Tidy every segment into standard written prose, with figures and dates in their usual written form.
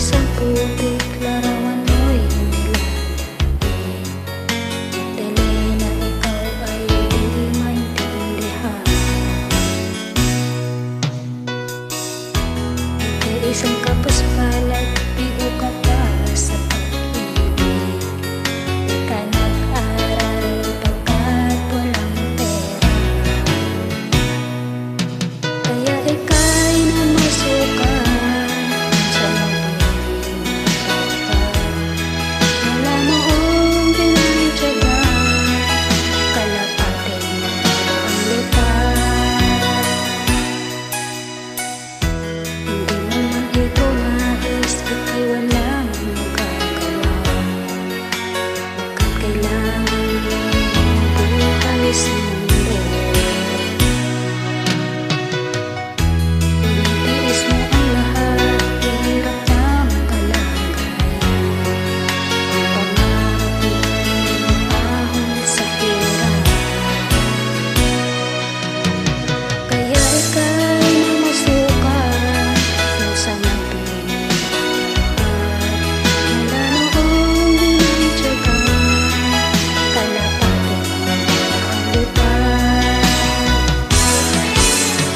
isang putik, larawan mo'y nilalapit. Dali na ikaw ay di maintindihan. Isang kapuspalat, bigo ka pa sa pag-ibig. Di ka nag-aral pagkat walang pera. Kaya ika'y namasukan sa mabuting dapat. Wala noong pinagtyagaan, kalapatin mo ang lipat. Hindi mo man ito nais, ika'y walang magagawa. Bakit kailangan mo buhay sa mundo? Tinitiis mo ang lahat, hirap ng kalagayan. Pangarap mo ahon sa hirap. Kaya ika'y namasukan kung sa matuwing dapat. Wala noong binityagaan, kalapatin mo ang lipat.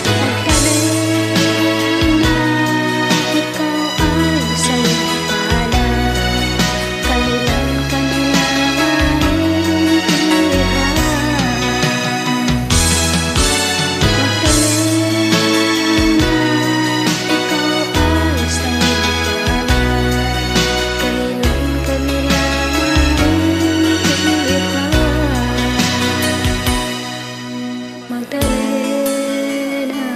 Pagkaling na ikaw ay sa iyong palad, kailan ka nila maintindihan? Pagkaling na ikaw ay sa iyong palad, kailan ka nila maintindihan? Magdalena,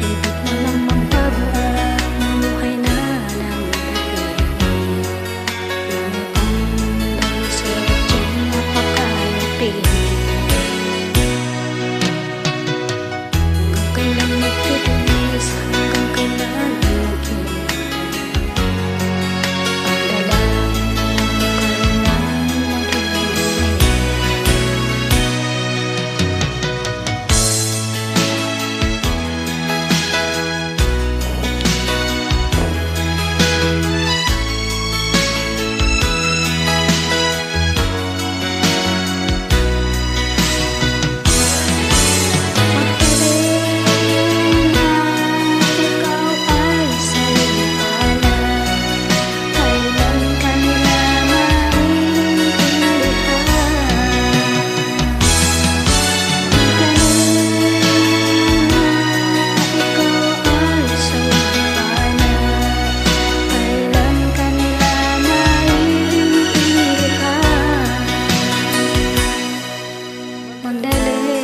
ibig mo lang magbago at mamuhay na ng tahimik. Ngunit ang mundang sadyang napakalupit. Hanggang kailan magtitiis, hanggang kailan maghihintay. Ang dalangin mo kailan maghihiling. Pagkaling na ikaw ay sa iyong palad, kailan ka nila maintindihan? Pagkaling na ikaw ay sa iyong palad, kailan ka nila maintindihan? Magdalena.